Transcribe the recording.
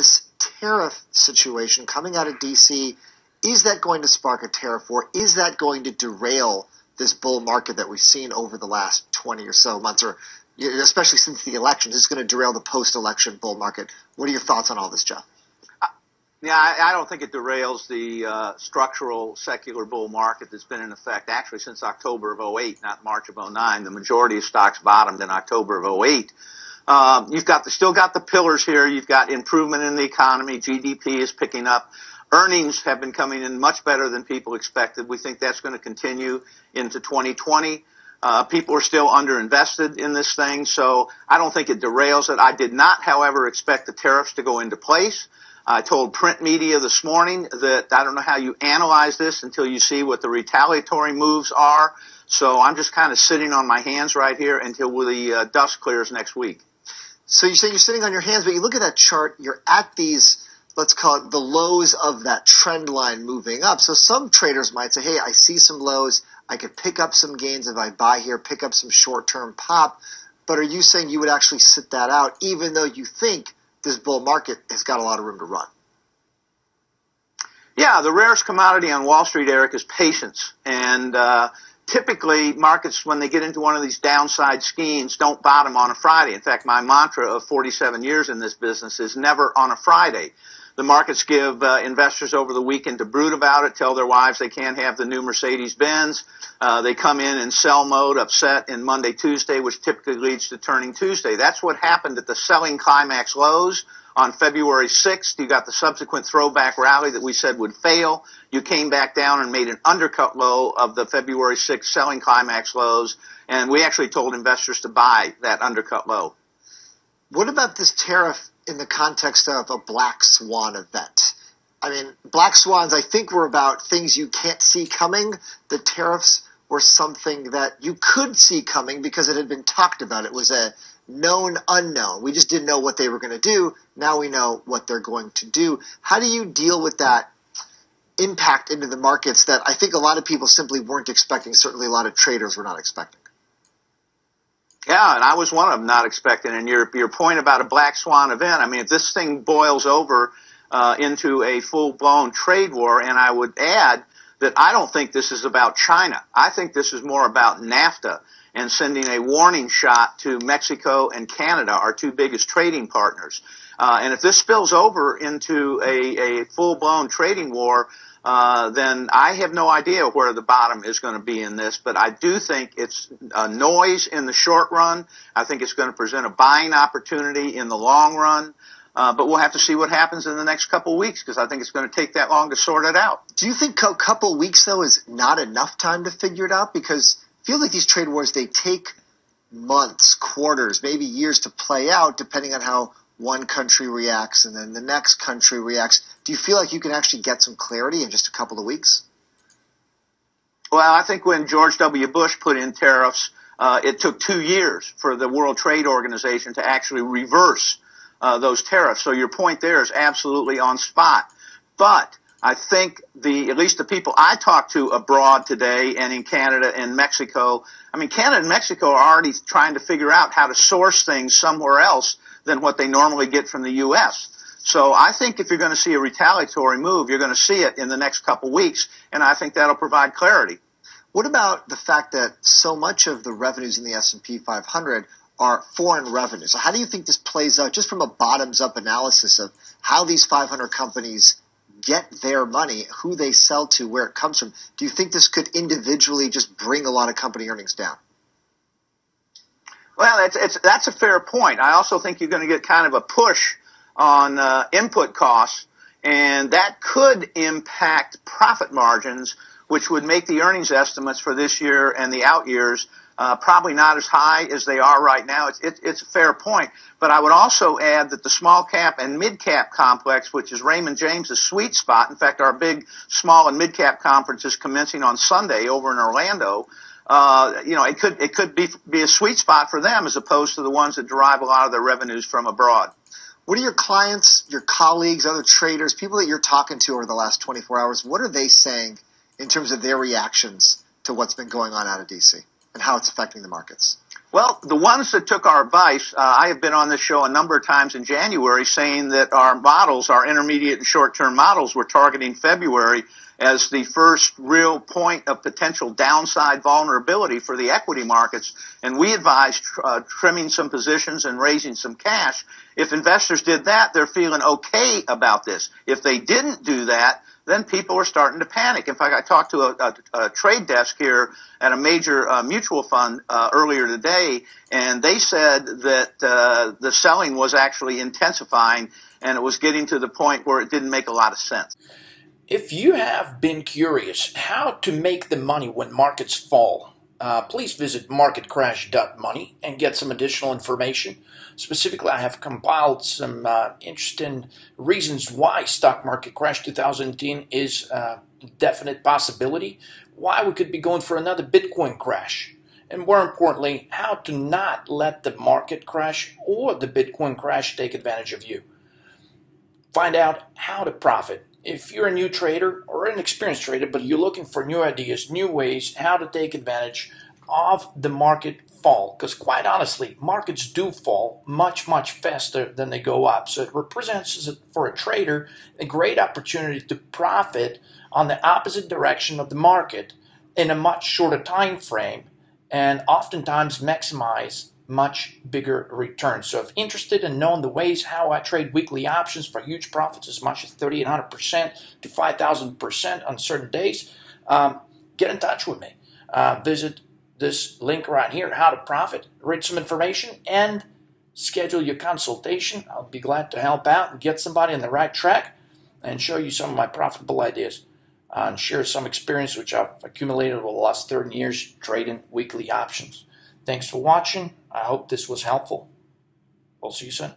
this tariff situation coming out of D.C., is that going to spark a tariff war? Is that going to derail this bull market that we've seen over the last 20 or so months, or especially since the elections? Is it going to derail the post-election bull market? What are your thoughts on all this, Jeff? Yeah, I don't think it derails the structural secular bull market that's been in effect actually since October of '08, not March of '09. The majority of stocks bottomed in October of '08. You've still got the pillars here. You've got improvement in the economy. GDP is picking up. Earnings have been coming in much better than people expected. We think that's going to continue into 2020. People are still underinvested in this thing, so I don't think it derails it. I did not, however, expect the tariffs to go into place. I told print media this morning that I don't know how you analyze this until you see what the retaliatory moves are. So I'm just kind of sitting on my hands right here until the dust clears next week. So you say you're sitting on your hands, but you look at that chart, you're at these, let's call it the lows of that trend line moving up. So some traders might say, hey, I see some lows. I could pick up some gains if I buy here, pick up some short-term pop. But are you saying you would actually sit that out even though you think this bull market has got a lot of room to run? Yeah, the rarest commodity on Wall Street, Eric, is patience. And typically, markets, when they get into one of these downside schemes, don't bottom on a Friday. In fact, my mantra of 47 years in this business is never on a Friday. The markets give investors over the weekend to brood about it, tell their wives they can't have the new Mercedes-Benz. They come in sell mode, upset in Monday, Tuesday, which typically leads to turning Tuesday. That's what happened at the selling climax lows on February 6th. You got the subsequent throwback rally that we said would fail. You came back down and made an undercut low of the February 6th selling climax lows, and we actually told investors to buy that undercut low. What about this tariff in the context of a black swan event? I mean, black swans, I think, were about things you can't see coming. The tariffs were something that you could see coming because it had been talked about. It was a known unknown. We just didn't know what they were going to do. Now we know what they're going to do. How do you deal with that impact into the markets that I think a lot of people simply weren't expecting? Certainly a lot of traders were not expecting. Yeah, and I was one of them not expecting. And your point about a black swan event, I mean, if this thing boils over into a full-blown trade war, and I would add that I don't think this is about China. I think this is more about NAFTA and sending a warning shot to Mexico and Canada, our two biggest trading partners. And if this spills over into a full-blown trading war, then I have no idea where the bottom is going to be in this. But I do think it's a noise in the short run. I think it's going to present a buying opportunity in the long run. But we'll have to see what happens in the next couple of weeks because I think it's going to take that long to sort it out. Do you think a couple of weeks, though, is not enough time to figure it out? Because I feel like these trade wars, they take months, quarters, maybe years to play out depending on how one country reacts and then the next country reacts. Do you feel like you can actually get some clarity in just a couple of weeks? Well, I think when George W. Bush put in tariffs, it took 2 years for the World Trade Organization to actually reverse those tariffs. So your point there is absolutely on spot. But I think at least the people I talked to abroad today and in Canada and Mexico, I mean, Canada and Mexico are already trying to figure out how to source things somewhere else than what they normally get from the U.S. So I think if you're going to see a retaliatory move, you're going to see it in the next couple weeks, and I think that'll provide clarity. What about the fact that so much of the revenues in the S&P 500 are foreign revenues? So how do you think this plays out just from a bottoms-up analysis of how these 500 companies get their money, who they sell to, where it comes from? Do you think this could individually just bring a lot of company earnings down? Well, that's a fair point. I also think you're going to get kind of a push on input costs, and that could impact profit margins, which would make the earnings estimates for this year and the out years probably not as high as they are right now. It's a fair point. But I would also add that the small cap and mid cap complex, which is Raymond James's sweet spot, in fact, our big small and mid cap conference is commencing on Sunday over in Orlando. It could be a sweet spot for them as opposed to the ones that derive a lot of their revenues from abroad. What are your clients, your colleagues, other traders, people that you're talking to over the last 24 hours, what are they saying in terms of their reactions to what's been going on out of D.C. and how it's affecting the markets? Well, the ones that took our advice, I have been on this show a number of times in January saying that our models, our intermediate and short-term models, were targeting February as the first real point of potential downside vulnerability for the equity markets. And we advised trimming some positions and raising some cash. If investors did that, they're feeling okay about this. If they didn't do that, then people are starting to panic. In fact, I talked to a trade desk here at a major mutual fund earlier today, and they said that the selling was actually intensifying, and it was getting to the point where it didn't make a lot of sense. If you have been curious how to make the money when markets fall, please visit marketcrash.money and get some additional information. Specifically, I have compiled some interesting reasons why stock market crash 2010 is a definite possibility, why we could be going for another Bitcoin crash, and more importantly, how to not let the market crash or the Bitcoin crash take advantage of you. Find out how to profit. If you're a new trader or an experienced trader, but you're looking for new ideas, new ways how to take advantage of the market fall, because quite honestly, markets do fall much, much faster than they go up. So it represents, for a trader, a great opportunity to profit on the opposite direction of the market in a much shorter time frame and oftentimes maximize much bigger returns. So if interested in knowing the ways how I trade weekly options for huge profits as much as 3,800% to 5,000% on certain days, get in touch with me. Visit this link right here, how to profit, read some information, and schedule your consultation. I'll be glad to help out and get somebody on the right track and show you some of my profitable ideas and share some experience which I've accumulated over the last 30 years trading weekly options. Thanks for watching. I hope this was helpful. We'll see you soon.